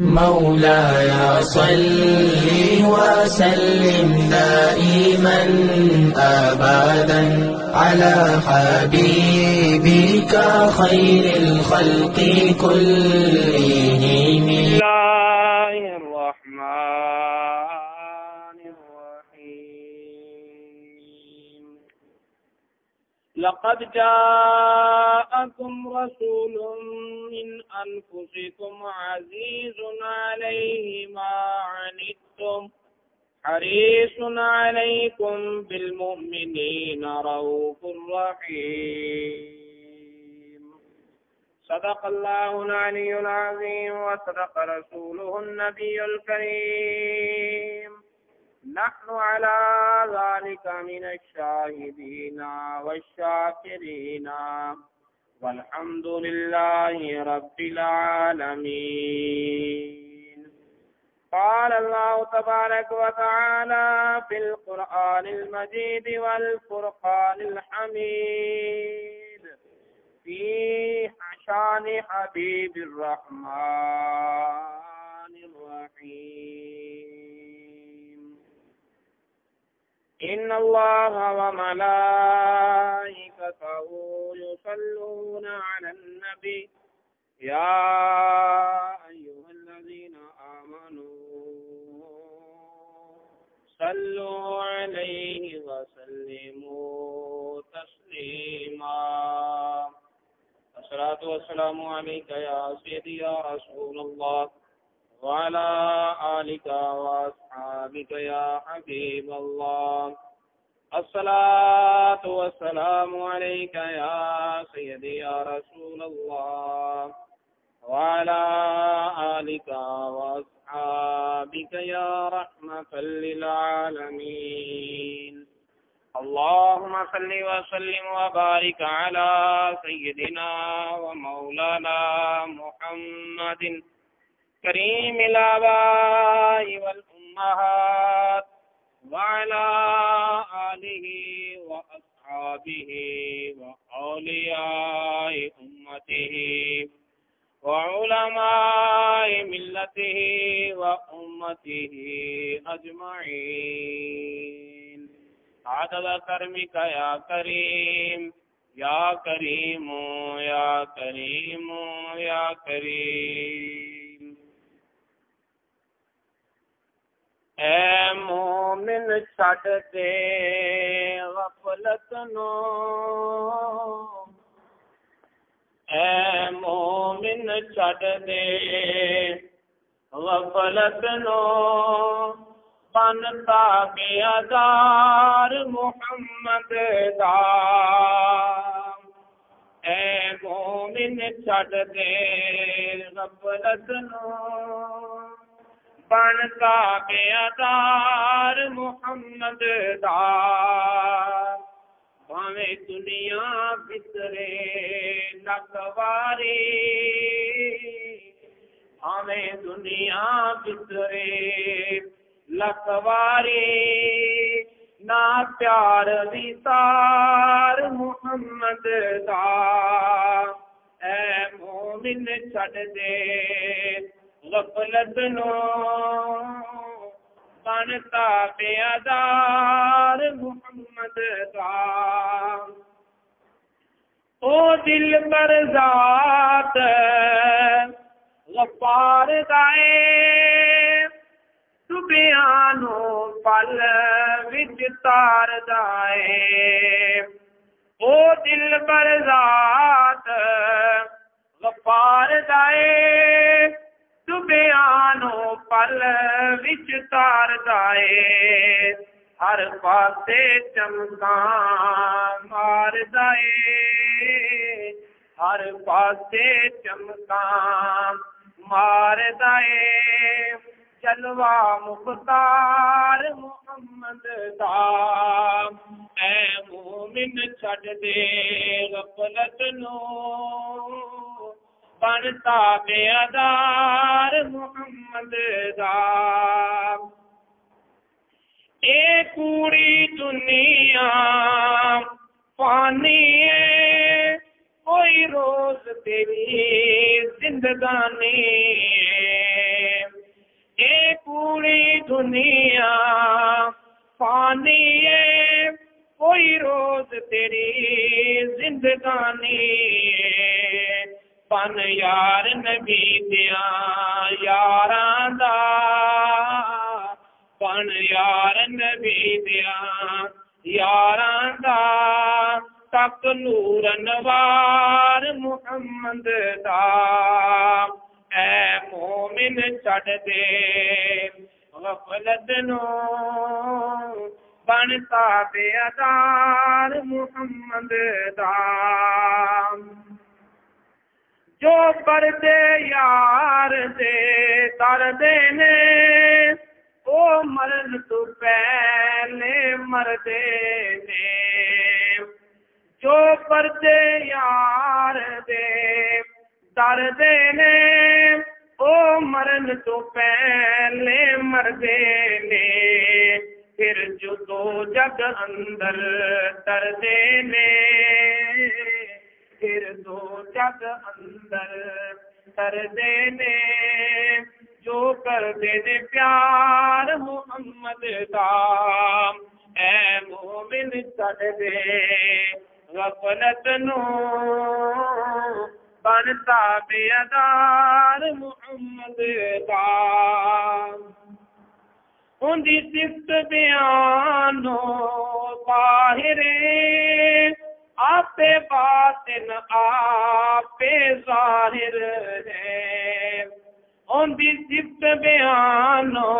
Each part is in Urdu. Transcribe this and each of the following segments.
مولاي صل وسلم دائما أبدا على حبيبك خير الخلق كلهم. الله الرحمن الرحيم. لقد جاءكم رسول من أنفسكم عزيز عليه ما عنتم حريص عليكم بالمؤمنين رؤوف رحيم. صدق الله العلي العظيم وصدق رسوله النبي الكريم. نحن على ذلك من الشاهدين والشاكرين والحمد لله رب العالمين. قال الله تبارك وتعالى في القرآن المجيد والفرقان الحميد في شان حبيب الرحمن الرحيم. إن الله وملائكته يصلون على النبي يا أيها الذين آمنوا صلوا عليه وسلموا تسليما. الصلاة والسلام عليك يا سيدي يا رسول الله وعلى آلك وأصحابك يا حبيب الله. الصلاة والسلام عليك يا سيدي يا رسول الله وعلى آلك وأصحابك يا رحمة للعالمين. اللهم صل وسلم وبارك على سيدنا ومولانا محمد كريم الآباء والأمهات وعلى آله وأصحابه وأولياء أمته وعلماء ملته وأمته أجمعين. عدد كرمك يا كريم يا كريم يا كريم يا كريم. اے مومن چھڈ دے غفلت نو، اے مومن چھڈ دے غفلت نو، بن تابعدار محمد دا. اے مومن چھڈ دے غفلت نو، بن تابعدار محمد دا. بھاویں دنیا بسرے لکواری، بھاویں دنیا بسرے لکواری، نا پیار ویسار محمد دا. اے مومن چھڈ دے غفلت نو، بن تابعدار محمد دا. او دل پر ذات غفار دائے، سبحانو پل وچ تار دائے. او دل پر ذات غفار دائے، سبحانو پل وچ تار دائے. ہر پاسے چمکاں مار دائے، ہر پاسے چمکاں مار دائے. جلوہ مختار محمد دا. اے مومن چھڈ دے غفلت نو، بن تابعدار محمد دا. اے کوڑی دنیا فانی ہے، کوئی روز تیری زندگانی ہے. دنیا فانی ہے، کوئی روز تیری زندگانی ہے، بن یار نبی دیا یاراں دا، بن یار نبی دیا یاراں دا، تک نور انوار محمد دا، اے مومن چھڈ دے غفلت نو، بن تابعدار محمد دا، جو پردے یار دے دردے نے، او مرن تو پہلے مردے نے، جو پردے یار دے دردے نے، او مرن تو پہلے مردے نے، پھر جو دو جگ اندر دردے نے، پھر دو جگ اندر دردے نے، جو کر دے دے پیار محمد دا، اے مومن چھڈ دے غفلت نو، بن تابعدار محمد دا، ان دی صفت بیانو باہر، آپ باطن آپ ظاہر ہے، ان دی صفت بیانو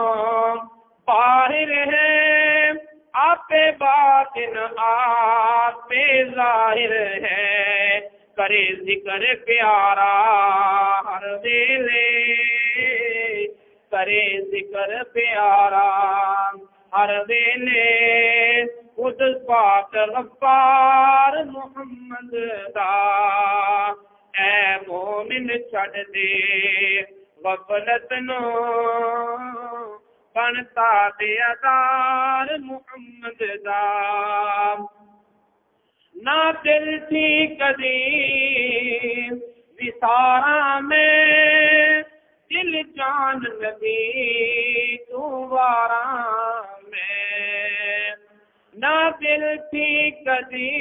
باہر ہے، آپ باطن آپ ظاہر ہے، کرے ذکر پیارا ہر ویلے، کرے ذکر پیارا ہر ویلے، خود پاک غفار محمد دا، اے مومن چھڈ دے غفلت نو، بن تابعدار محمد دا، نہ دل تھی کدی وسارا میں، دل جان نبی تو وارا میں، نہ دل تھی کدی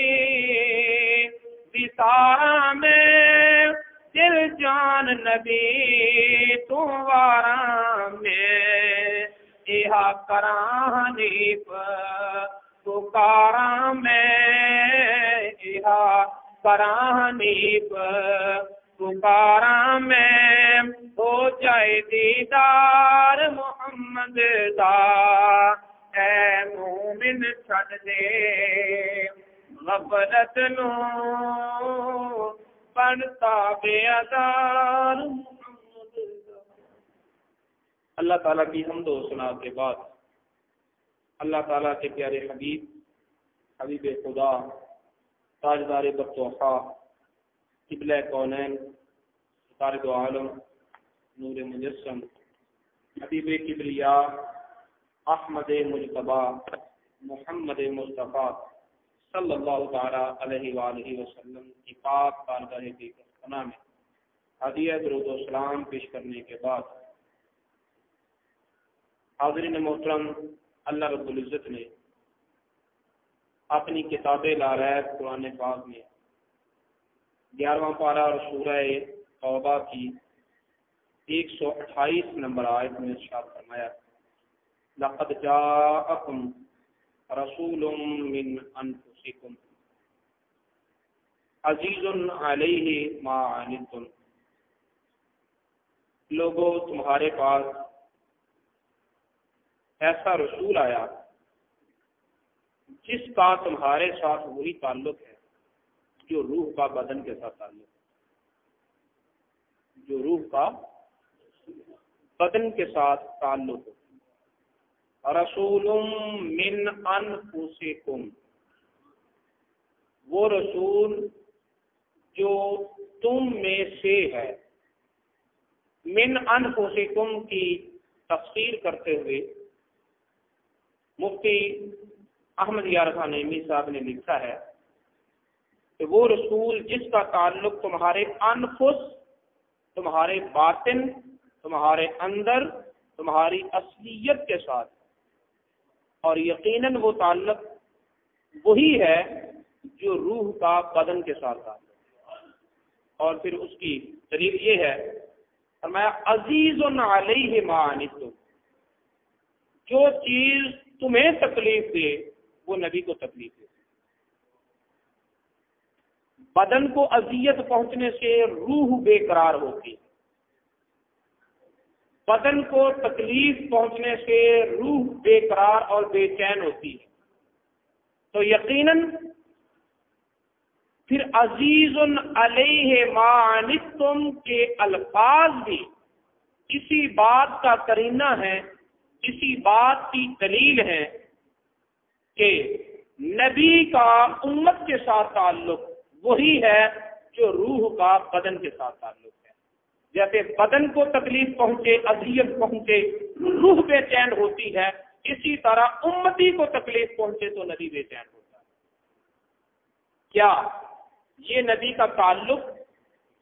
وسارا میں، دل جان نبی تو وارا میں، یہاں کراں حنیف پکاراں میں، یہاں کراں حنیف پکاراں میں، ہو جائے دیدار محمد دا، اے مومن چھڈ دے غفلت نو، بن تابعدار محمد دا۔ اللہ تعالیٰ کی حمد و ثنا کے بعد اللہ تعالیٰ کے پیارے حبیب حبیب خدا تاجدار بخت و وفا قبلہ کونین سرکار دو عالم نور مجسم حبیب کبریا احمد مجتبی محمد مصطفیٰ صلی اللہ تعالی علیہ وآلہ وسلم کی پاک بارگاہ پناہ میں ہدیہ درود و سلام پیش کرنے کے بعد، حاضرین محترم، اللہ رب العزت نے اپنی کتاب لاریب قرآن پاک میں 11واں پارہ اور سورہ توبہ کی 128 نمبر آیت میں ارشاد فرمایا، لقد جاءکم رسول من انفسکم عزیز علیہ ما عنتم، لوگوں تمہارے پاس ایسا رسول آیا جس کا تمہارے ساتھ وہی تعلق ہے جو روح کا بدن کے ساتھ تعلق ہے، جو روح کا بدن کے ساتھ تعلق ہے۔ رسول من انفسکم، وہ رسول جو تم میں سے ہے۔ من انفسکم کی تفسیر کرتے ہوئے مفتی احمد یار خان نعیمی صاحب نے لکھا ہے کہ وہ رسول جس کا تعلق تمہارے انفس، تمہارے باطن، تمہارے اندر تمہاری اصلیت کے ساتھ، اور یقیناً وہ تعلق وہی ہے جو روح کا بدن کے ساتھ تعلق ہے۔ اور پھر اس کی دلیل یہ ہے، فرمایا عزیز علیہ ما عنتم، جو چیز تمہیں تکلیف دے وہ نبی کو تکلیف دے۔ بدن کو اذیت پہنچنے سے روح بے قرار ہوتی ہے، بدن کو تکلیف پہنچنے سے روح بے قرار اور بے چین ہوتی ہے۔ تو یقیناً پھر عزیز علیہ ما عنتم کے الفاظ بھی اسی بات کا قرینہ ہے، اسی بات کی دلیل ہے کہ نبی کا امت کے ساتھ تعلق وہی ہے جو روح کا بدن کے ساتھ تعلق ہے۔ جیسے بدن کو تکلیف پہنچے، اذیت پہنچے، روح بے چین ہوتی ہے، اسی طرح امتی کو تکلیف پہنچے تو نبی بے چین ہوتا ہے۔ کیا یہ نبی کا تعلق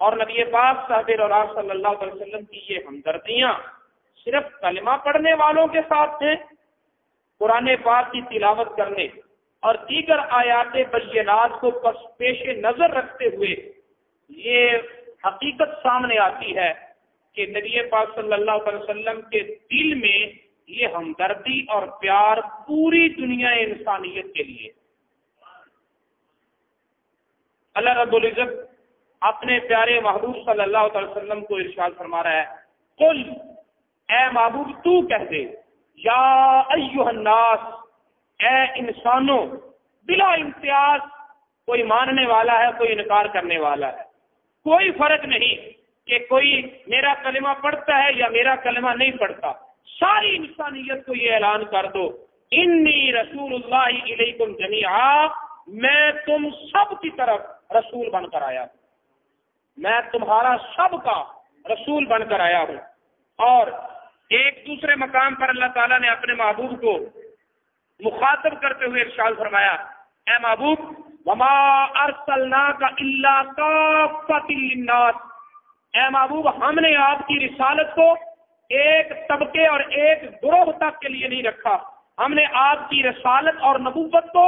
اور نبی پاک صاحب اور صلی اللہ علیہ وسلم کی یہ ہمدردیاں صرف کلمہ پڑھنے والوں کے ساتھ ہیں؟ قرآن پاک کی تلاوت کرنے اور دیگر آیات بینات کو پیش نظر رکھتے ہوئے یہ حقیقت سامنے آتی ہے کہ نبی پاک صلی اللہ علیہ وسلم کے دل میں یہ ہمدردی اور پیار پوری دنیا انسانیت کے لیے۔ اللہ رب العزت اپنے پیارے محبوب صلی اللہ علیہ وسلم کو ارشاد فرما رہا ہے، قل، اے محبوب تو کہہ دے، یا ایھا الناس، اے انسانوں، بلا امتیاز، کوئی ماننے والا ہے کوئی انکار کرنے والا ہے، کوئی فرق نہیں کہ کوئی میرا کلمہ پڑھتا ہے یا میرا کلمہ نہیں پڑھتا، ساری انسانیت کو یہ اعلان کر دو، انی رسول اللہ الیکم جمیعا، میں تم سب کی طرف رسول بن کر آیا ہوں، میں تمہارا سب کا رسول بن کر آیا ہوں۔ اور ایک دوسرے مقام پر اللہ تعالیٰ نے اپنے محبوب کو مخاطب کرتے ہوئے ارشاد فرمایا، اے محبوب، وما ارسلناک الا کافۃ للناس، اے محبوب، ہم نے آپ کی رسالت کو ایک طبقے اور ایک گروہ تک کے لیے نہیں رکھا، ہم نے آپ کی رسالت اور نبوت کو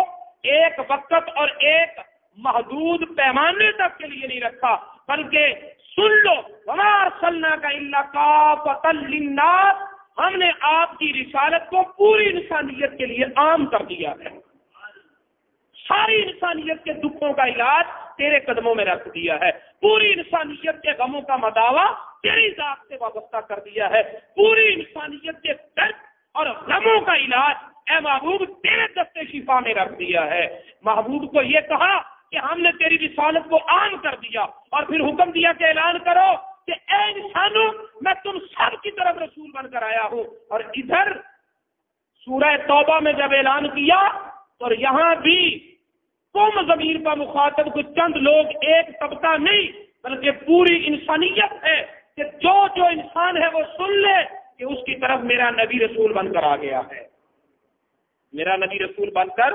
ایک وقت اور ایک محدود پیمانے تک کے لیے نہیں رکھا، بلکہ سن لو، وما ارسلناک الا کافۃ للناس، ہم نے آپ کی رسالت کو پوری انسانیت کے لیے عام کر دیا ہے، ساری انسانیت کے دکھوں کا علاج تیرے قدموں میں رکھ دیا ہے، پوری انسانیت کے غموں کا مداوا تیری ذات سے وابستہ کر دیا ہے، پوری انسانیت کے درد اور غموں کا علاج اے محبوب تیرے دستے شفا میں رکھ دیا ہے۔ محبوب کو یہ کہا کہ ہم نے تیری رسالت کو عام کر دیا، اور پھر حکم دیا کہ اعلان کرو کہ اے انسانوں، میں تم سب کی طرف رسول بن کر آیا ہوں۔ اور ادھر سورہ توبہ میں جب اعلان کیا تو یہاں بھی تم ضمیر کا مخاطب کچھ چند لوگ، ایک طبقہ نہیں بلکہ پوری انسانیت ہے کہ جو جو انسان ہے وہ سن لے کہ اس کی طرف میرا نبی رسول بن کر آ گیا ہے، میرا نبی رسول بن کر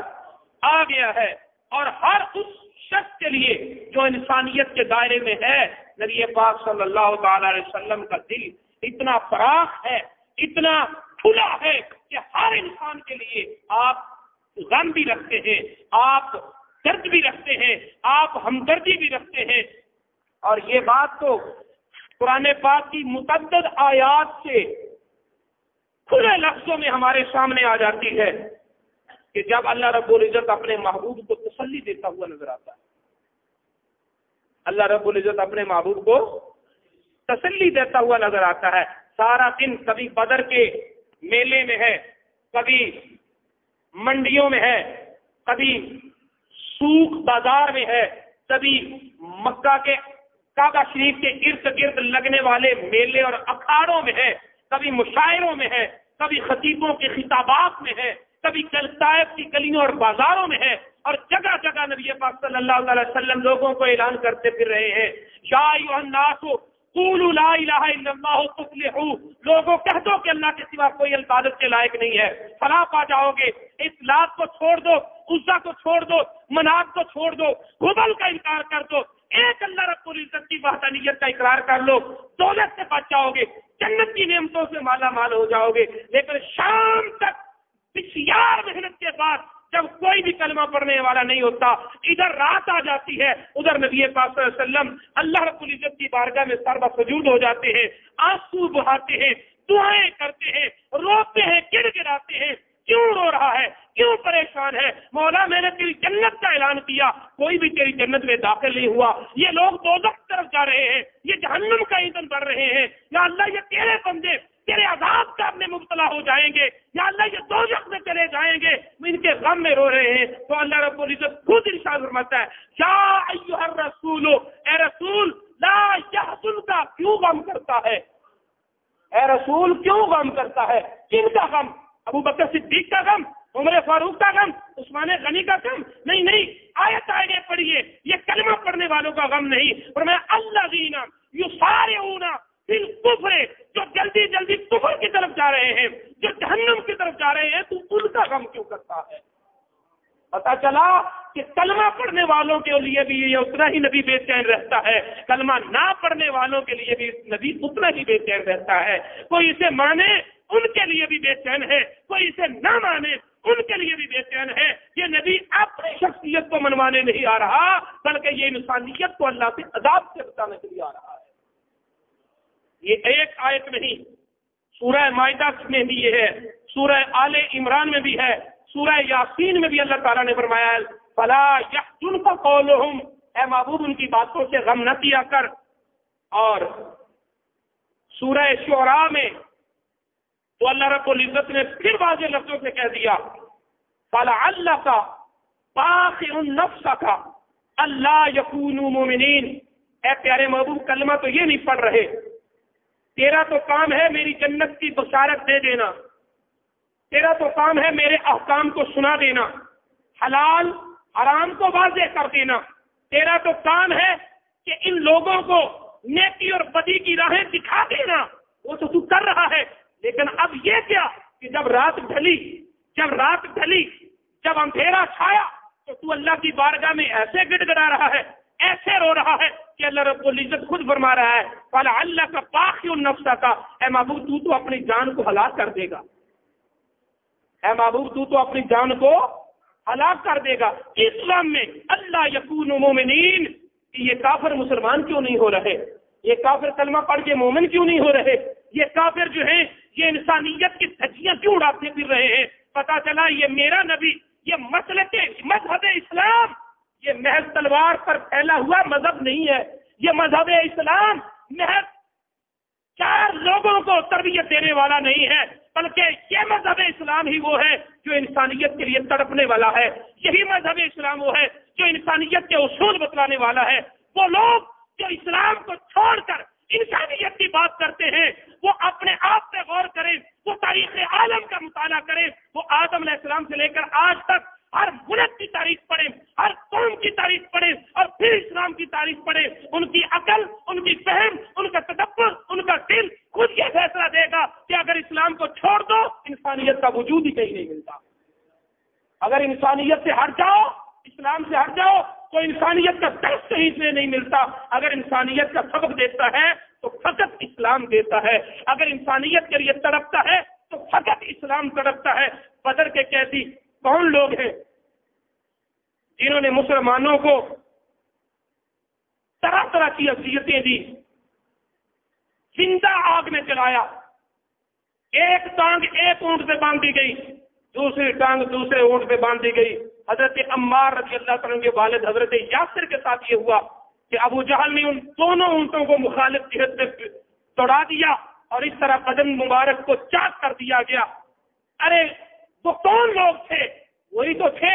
آ گیا ہے۔ اور ہر اس شخص کے لیے جو انسانیت کے دائرے میں ہے، نبی پاک صلی اللہ تعالی علیہ وسلم کا دل اتنا فراخ ہے، اتنا کھلا ہے کہ ہر انسان کے لیے آپ غم بھی رکھتے ہیں، آپ درد بھی رکھتے ہیں، آپ ہمدردی بھی رکھتے ہیں۔ اور یہ بات تو قرآن پاک کی متعدد آیات سے کھلے لفظوں میں ہمارے سامنے آ جاتی ہے کہ جب اللہ رب العزت اپنے محبوب کو تسلی دیتا ہوا نظر آتا ہے، اللہ رب العزت اپنے محبوب کو تسلی دیتا ہوا نظر آتا ہے۔ سارا دن کبھی بدر کے میلے میں ہے، کبھی منڈیوں میں ہے، کبھی سوق بازار میں ہے، کبھی مکہ کے کعبہ شریف کے ارد گرد لگنے والے میلے اور اکھاڑوں میں ہے، کبھی مشاعروں میں ہے، کبھی خطیبوں کے خطابات میں ہے، کبھی طائف کی گلیوں اور بازاروں میں ہے، اور جگہ جگہ نبی پاک صلی اللہ علیہ وسلم لوگوں کو اعلان کرتے پھر رہے ہیں، یا ایھا الناس قولوا لا الہ الا اللہ تفلحوا، لوگوں کہہ دو کہ اللہ کے سوا کوئی عبادت کے لائق نہیں ہے، فلاح پا جاؤ گے، اس لات کو چھوڑ دو، عزا کو چھوڑ دو، منات کو چھوڑ دو، ہبل کا انکار کر دو، ایک اللہ رب العزت کی وحدانیت کا اقرار کر لو، دولت سے بچ جاؤ گے، جنت کی نعمتوں سے مالا مال ہو جاؤ گے۔ لیکن شام تک بسیار محنت کے بعد جب کوئی بھی کلمہ پڑھنے والا نہیں ہوتا، ادھر رات آ جاتی ہے، ادھر نبی پاک صلی اللہ علیہ وسلم اللہ رب العزت کی بارگاہ میں سر بسجود ہو جاتے ہیں، آنسو بہاتے ہیں، دعائیں کرتے ہیں، روتے ہیں، گڑ گڑاتے ہیں۔ کیوں رو رہا ہے؟ کیوں پریشان ہے؟ مولا میں نے تیری جنت کا اعلان کیا، کوئی بھی تیری جنت میں داخل نہیں ہوا، یہ لوگ دوزخ کی طرف جا رہے ہیں، یہ جہنم کا ایندھن بڑھ رہے ہیں، یا اللہ یہ تیرے بندے تیرے عذاب کا میں مبتلا ہو جائیں گے، یا اللہ یہ دوزخ میں چلے جائیں گے، ان کے غم میں رو رہے ہیں۔ تو اللہ رب العزت خود ارشاد فرماتا ہے، یا ایھا الرسول، اے رسول، لا یحزنک، کیوں غم کرتا ہے؟ اے رسول کیوں غم کرتا ہے؟ کن کا غم؟ ابو بکر صدیق کا غم، عمر فاروق کا غم، عثمان غنی کا غم؟ نہیں، آیت آگے پڑھیے، یہ کلمہ پڑھنے والوں کا غم نہیں، فرمایا الذین یسارعون فی الکفر، جو جلدی جلدی کفر کی طرف جا رہے ہیں، جو جہنم کی طرف جا رہے ہیں، تو ان کا غم کیوں کرتا ہے؟ پتا چلا کہ کلمہ پڑھنے والوں کے لیے بھی یہ اتنا ہی نبی بے چین رہتا ہے، کلمہ نہ پڑھنے والوں کے لیے بھی نبی اتنا ہی بے چین رہتا ہے۔ کوئی اسے مانے ان کے لیے بھی بے چین ہے، کوئی اسے نہ مانے ان کے لیے بھی بے چین ہے۔ یہ نبی اپنی شخصیت کو منوانے نہیں آ رہا، بلکہ یہ انسانیت کو اللہ سے عذاب سے بچانے کے لیے آ رہا ہے۔ یہ ایک آیت نہیں، سورہ مائدہ میں بھی یہ ہے، سورہ آل عمران میں بھی ہے، سورہ یاسین میں بھی اللہ تعالیٰ نے فرمایا ہے فلا یحزنک قولہم، اے محبوب ان کی باتوں سے غم نہ کیا کر۔ اور سورہ شعراء میں تو اللہ رب العزت نے پھر واضح لفظوں سے کہہ دیا فلعلک باخع نفسک الا یکونوا مؤمنین، اے پیارے محبوب کلمہ تو یہ نہیں پڑھ رہے، تیرا تو کام ہے میری جنت کی بشارت دے دینا، تیرا تو کام ہے میرے احکام کو سنا دینا، حلال حرام کو واضح کر دینا، تیرا تو کام ہے کہ ان لوگوں کو نیکی اور بدی کی راہیں دکھا دینا، وہ تو کر رہا ہے۔ لیکن اب یہ کیا کہ جب رات ڈھلی، جب اندھیرا چھایا، تو اللہ کی بارگاہ میں ایسے گڑ گڑا رہا ہے، ایسے رو رہا ہے کہ اللہ رب العزت خود فرما رہا ہے فلعلک باخع نفسک، اے محبوب تو اپنی جان کو ہلاک کر دے گا، اے محبوب تو اپنی جان کو ہلاک کر دے گا۔ اسلام میں اللہ یکون مومنین، یہ کافر مسلمان کیوں نہیں ہو رہے؟ یہ کافر کلمہ پڑھ کے مومن کیوں نہیں ہو رہے؟ یہ کافر جو ہیں یہ انسانیت کی دھجیاں کیوں اڑاتے پھر رہے ہیں؟ پتا چلا یہ میرا نبی، یہ مذہب اسلام یہ محض تلوار پر پھیلا ہوا مذہب نہیں ہے، یہ مذہب اسلام محض چار لوگوں کو تربیت دینے والا نہیں ہے، بلکہ یہ مذہب اسلام ہی وہ ہے جو انسانیت کے لیے تڑپنے والا ہے، یہی مذہب اسلام وہ ہے جو انسانیت کے اصول بتلانے والا ہے۔ وہ لوگ جو اسلام کو چھوڑ کر انسانیت کی بات کرتے ہیں، وہ اپنے آپ پہ غور کریں، وہ تاریخ عالم کا مطالعہ کریں، وہ آدم علیہ السلام سے لے کر آج تک ہر ملک کی تاریخ پڑھیں، ہر قوم کی تاریخ پڑھیں، اور پھر اسلام کی تاریخ پڑھیں۔ ان کی عقل، ان کی فہم، ان کا تدبر، ان کا دل خود یہ فیصلہ دے گا کہ اگر اسلام کو چھوڑ دو انسانیت کا وجود ہی کہیں نہیں ملتا۔ اگر انسانیت سے ہٹ جاؤ، اسلام سے ہٹ جاؤ، تو انسانیت کا درس کہیں سے نہیں ملتا۔ اگر انسانیت کا سبق دیتا ہے تو فقط اسلام دیتا ہے، اگر انسانیت کے لیے تڑپتا ہے تو فقط اسلام تڑپتا ہے۔ بدر کے قیدی کون لوگ ہیں جنہوں نے مسلمانوں کو طرح طرح کی اذیتیں دی، زندہ آگ میں جلایا، ایک ٹانگ ایک اونٹ پہ باندھ دی گئی، دوسری ٹانگ دوسرے اونٹ پہ باندھ دی گئی۔ حضرت عمار رضی اللہ تعالیٰ کے والد حضرت یاسر کے ساتھ یہ ہوا کہ ابو جہل نے ان دونوں اونٹوں کو مخالف جہت میں دوڑا دیا اور اس طرح بدن مبارک کو چاک کر دیا گیا۔ ارے وہ کون لوگ تھے؟ وہی تو تھے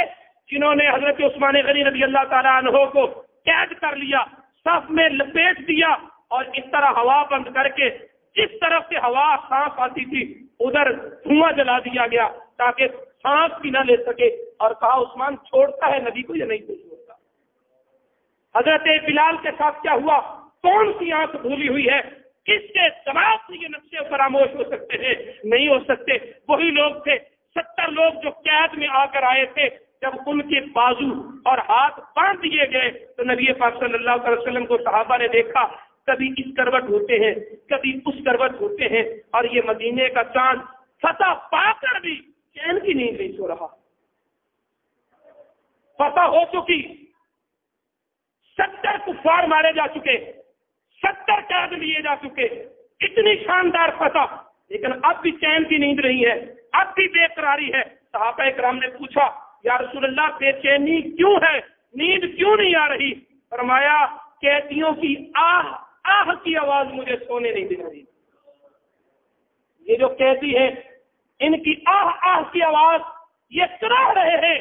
جنہوں نے حضرت عثمان غنی رضی اللہ تعالیٰ عنہ کو قید کر لیا، صف میں لپیٹ دیا اور اس طرح ہوا بند کر کے جس طرف سے ہوا سانس آتی تھی ادھر دھواں جلا دیا گیا تاکہ سانس بھی نہ لے سکے، اور کہا عثمان چھوڑتا ہے نبی کو یا نہیں چھوڑتا۔ حضرت بلال کے ساتھ کیا ہوا؟ کون سی آنکھ بھولی ہوئی ہے؟ کس کے دماغ سے یہ نقشے فراموش ہو سکتے ہیں؟ نہیں ہو سکتے۔ وہی لوگ تھے 70 لوگ جو قید میں آ کر آئے تھے، جب ان کے بازو اور ہاتھ باندھ دیے گئے تو نبی پاک صلی اللہ علیہ وسلم کو صحابہ نے دیکھا کبھی اس کروٹ ہوتے ہیں کبھی اس کروٹ ہوتے ہیں، اور یہ مدینے کا چاند فتح پا کر بھی چین کی نیند نہیں سو رہا۔ فتح ہو چکی، 70 کفار مارے جا چکے، 70 قید لیے جا چکے، اتنی شاندار فتح، لیکن اب بھی چین کی نیند نہیں ہے، اب بھی بے قراری ہے۔ صحابہ کرام نے پوچھا یا رسول اللہ بے چینی کیوں ہے، نیند کیوں نہیں آ رہی؟ فرمایا قیدیوں کی آہ آہ کی آواز مجھے سونے نہیں دے رہی۔ یہ جو قیدی ہیں ان کی آہ آہ کی آواز یہ کرا رہے ہیں،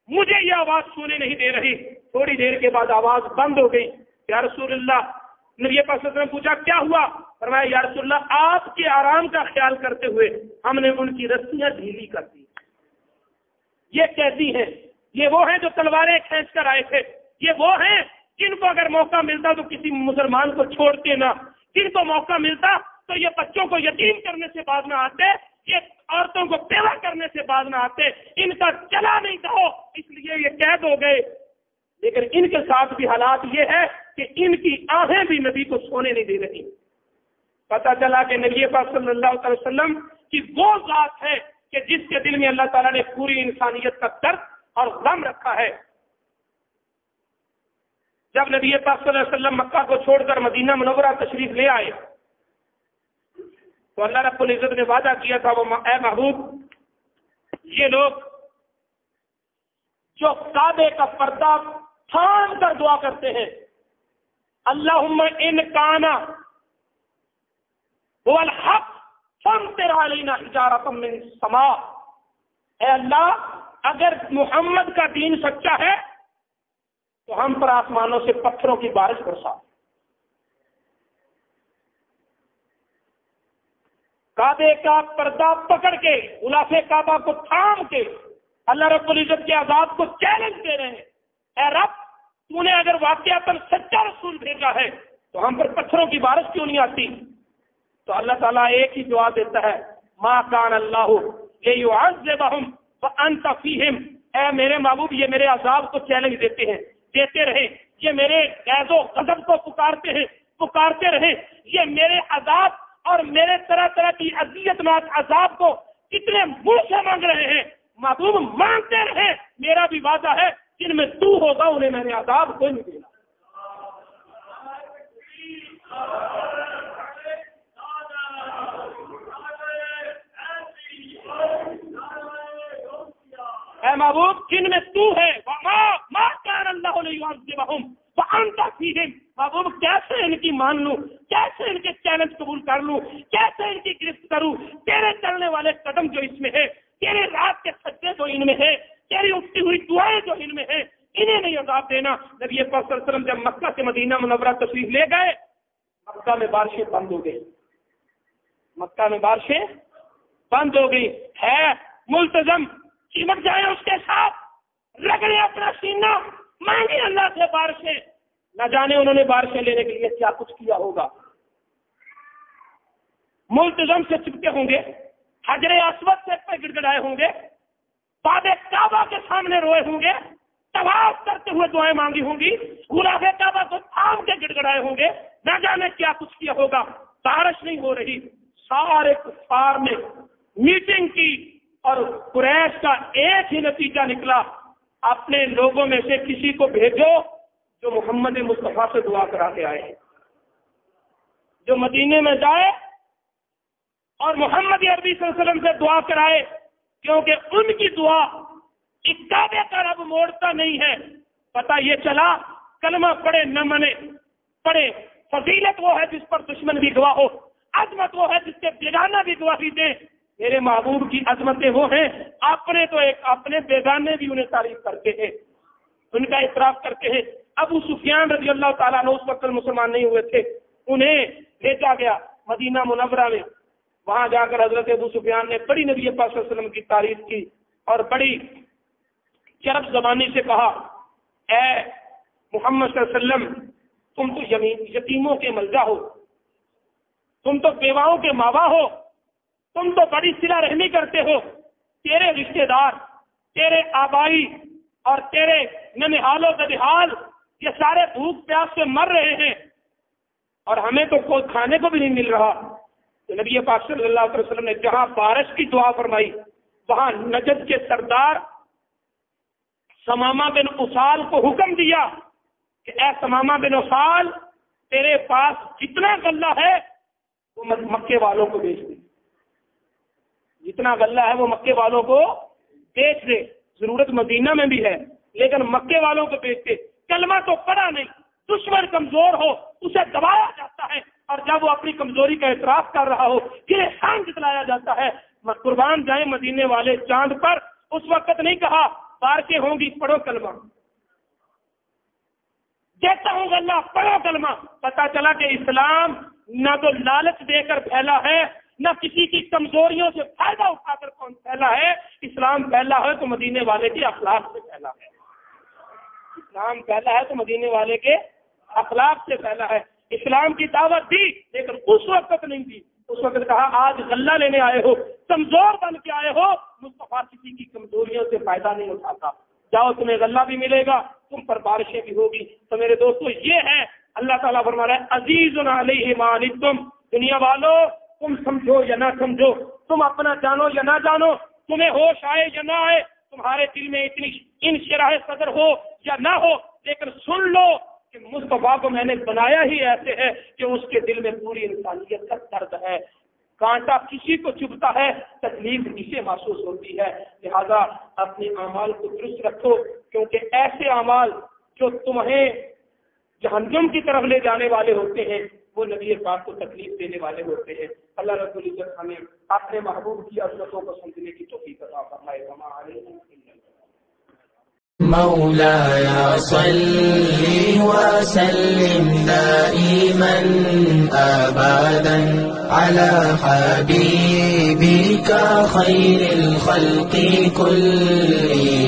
مجھے یہ آواز سونے نہیں دے رہی۔ تھوڑی دیر کے بعد آواز بند ہو گئی۔ یا رسول اللہ، نبی پاک صلی اللہ علیہ وسلم نے پوچھا کیا ہوا؟ فرمایا یا رسول اللہ آپ کے آرام کا خیال کرتے ہوئے ہم نے ان کی رسیاں ڈھیلی کر دی۔ یہ قیدی ہیں، یہ وہ ہیں جو تلواریں کھینچ کر آئے تھے، یہ وہ ہیں جن کو اگر موقع ملتا تو کسی مسلمان کو چھوڑتے نہ، جن کو موقع ملتا تو یہ بچوں کو یتیم کرنے سے باز نہ آتے، یہ عورتوں کو بیوہ کرنے سے باز نہ آتے، ان کا چلا نہیں تھا اس لیے یہ قید ہو گئے۔ لیکن ان کے ساتھ بھی حالات یہ ہے کہ ان کی آہیں بھی نبی کو سونے نہیں دے رہی۔ پتہ چلا کہ نبی پاک صلی اللہ علیہ وسلم کی وہ ذات ہے کہ جس کے دل میں اللہ تعالیٰ نے پوری انسانیت کا درد اور غم رکھا ہے۔ جب نبی پاک صلی اللہ علیہ وسلم مکہ کو چھوڑ کر مدینہ منورہ تشریف لے آئے تو اللہ رب العزت نے وعدہ کیا تھا، وہ اے محبوب یہ لوگ جو کعبے کا پردہ تھام کر دعا کرتے ہیں، اللہم ان کانا هو الحق فامطر علینا حجارۃ من السماء، اے اللہ اگر محمد کا دین سچا ہے تو ہم پر آسمانوں سے پتھروں کی بارش برسا۔ کعبے کا پردہ پکڑ کے، غلاف کعبہ کو تھام کے اللہ رب العزت کے عذاب کو چیلنج دے رہے ہیں، اے رب تو نے اگر واقعتاً سچا رسول بھیجا ہے تو ہم پر پتھروں کی بارش کیوں نہیں آتی؟ تو اللہ تعالیٰ ایک ہی جواب دیتا ہے، ما کان اللہ لیعذبہم وانت فیہم، اے میرے محبوب یہ میرے عذاب کو چیلنج دیتے ہیں، دیتے رہے، یہ میرے غیظ و غضب کو پکارتے رہے، یہ میرے عذاب اور میرے طرح طرح کی اذیت ناک عذاب کو کتنے منہ سے مانگ رہے ہیں، محبوب مانگتے رہے، میرا بھی وعدہ ہے جن میں تو ہوگا انہیں میں نے عذاب کوئی نہیں دینا۔ اے محبوب جن میں تو ہے، ما کان اللہ لیعذبہم وانت فیہم، محبوب کیسے ان کی مان لوں، کیسے ان کے چیلنج قبول کر لوں، کیسے ان کی گرفت کروں؟ تیرے چلنے والے قدم جو اس میں ہے، تیرے رات کے سجدے جو ان میں ہے، تیری اٹھتی ہوئی دعائیں جو ان میں ہے، انہیں نہیں عذاب دینا۔ نبی پاک صلی اللہ علیہ وسلم جب مکہ سے مدینہ منورہ تشریف لے گئے، مکہ میں بارشیں بند ہو گئی، مکہ میں بارشیں بند ہو گئی، ہے ملتزم چمٹ جائے اس کے ساتھ، رگڑے اپنا سینہ، مانگے اللہ سے بارشیں، نہ جانے انہوں نے بارشیں لینے کے لیے کیا کچھ کیا ہوگا۔ ملتزم سے چپکے ہوں گے، حجر اسود سے پہ گڑ گڑائے ہوں گے، باب کعبہ کے سامنے روئے ہوں گے، طواف کرتے ہوئے دعائیں مانگی ہوں گی، غلاف کعبہ کو تھام کے گڑ گڑائے ہوں گے، نہ جانے کیا کچھ کیا ہوگا۔ بارش نہیں ہو رہی، سارے کفار نے میٹنگ کی اور قریش کا ایک ہی نتیجہ نکلا، اپنے لوگوں میں سے کسی کو بھیجو جو محمد مصطفیٰ سے دعا کرا کے آئے، جو مدینے میں جائے اور محمد عربی صلی اللہ علیہ وسلم سے دعا کرائے، کیونکہ ان کی دعا اس کعبے کا رب موڑتا نہیں ہے۔ پتہ یہ چلا کلمہ پڑھے نہ منے، پڑھے، فضیلت وہ ہے جس پر دشمن بھی گواہ ہو، عظمت وہ ہے جس کے بیگانہ بھی گواہی دے۔ میرے محبوب کی عظمتیں وہ ہیں، اپنے تو ایک اپنے بیگانے بھی انہیں تعریف کرتے ہیں، ان کا اعتراف کرتے ہیں۔ ابو سفیان رضی اللہ تعالیٰ عنہ اس وقت مسلمان نہیں ہوئے تھے، انہیں بھیجا گیا مدینہ منورہ میں، وہاں جا کر حضرت ابو سفیان نے بڑی نبی پاک صلی اللہ علیہ وسلم کی تعریف کی اور بڑی چرب زبانی سے کہا، اے محمد صلی اللہ علیہ وسلم تم تو یتیموں کے ملجا ہو، تم تو بیواؤں کے ماوا ہو، تم تو بڑی صلہ رحمی کرتے ہو، تیرے رشتہ دار، تیرے آبائی اور تیرے ننہال و ددحال یہ سارے بھوک پیاس سے مر رہے ہیں اور ہمیں تو کوئی کھانے کو بھی نہیں مل رہا. تو نبی پاک صلی اللہ علیہ وسلم نے جہاں بارش کی دعا فرمائی وہاں نجد کے سردار سمامہ بن اسال کو حکم دیا کہ اے سمامہ بن اسال تیرے پاس جتنا غلہ ہے وہ مکے والوں کو بیچ دے. جتنا غلہ ہے وہ مکے والوں کو بیچ دے. ضرورت مدینہ میں بھی ہے لیکن مکے والوں کو بیچ دے. کلمہ تو پڑا نہیں, دشمن کمزور ہو اسے دبایا جاتا ہے اور جب وہ اپنی کمزوری کا اعتراف کر رہا ہو پھر احسان جتلایا جاتا ہے. قربان جائیں مدینے والے چاند پر. اس وقت نہیں کہا بارشیں ہوں گی پڑھو کلمہ, دیتا ہوں اللہ پڑھو کلمہ. پتا چلا کہ اسلام نہ تو لالچ دے کر پھیلا ہے نہ کسی کی کمزوریوں سے فائدہ اٹھا کر کون پھیلا ہے. اسلام پھیلا ہے تو مدینے والے کے اخلاق سے پھیلا ہے. اسلام پھیلا ہے تو مدینے والے کے اخلاق سے پھیلا ہے. اسلام کی دعوت دی لیکن اس وقت نہیں دی. اس وقت کہا آج غلہ لینے آئے ہو, کمزور بن کے آئے ہو, مصطفیٰ کسی کی کمزوریوں سے فائدہ نہیں اٹھاتا. جاؤ تمہیں غلہ بھی ملے گا, تم پر بارشیں بھی ہوگی. تو میرے دوستو یہ ہے اللہ تعالیٰ فرما رہا ہے عزیز علیہ ما عنتم. دنیا والو تم سمجھو یا نہ سمجھو, تم اپنا جانو یا نہ جانو, تمہیں ہوش آئے یا نہ آئے, تمہارے دل میں اتنی انشراح صدر ہو یا نہ ہو, لیکن سن لو کہ مصطفیٰ کو میں نے بنایا ہی ایسے ہے کہ اس کے دل میں پوری انسانیت کا درد ہے. کانٹا کسی کو چبھتا ہے, تکلیف اسے محسوس ہوتی ہے. لہذا اپنے اعمال کو درست رکھو کیونکہ ایسے اعمال جو تمہیں جہنم کی طرف لے جانے والے ہوتے ہیں وہ نبی پاک کو تکلیف دینے والے ہوتے ہیں. اللہ رب العزت ہمیں اپنے محبوب کی عظمتوں کو سمجھنے کی توفیق عطا فرمائے. مولاي صل وسلم دائما أبدا على حبيبك خير الخلق كلهم.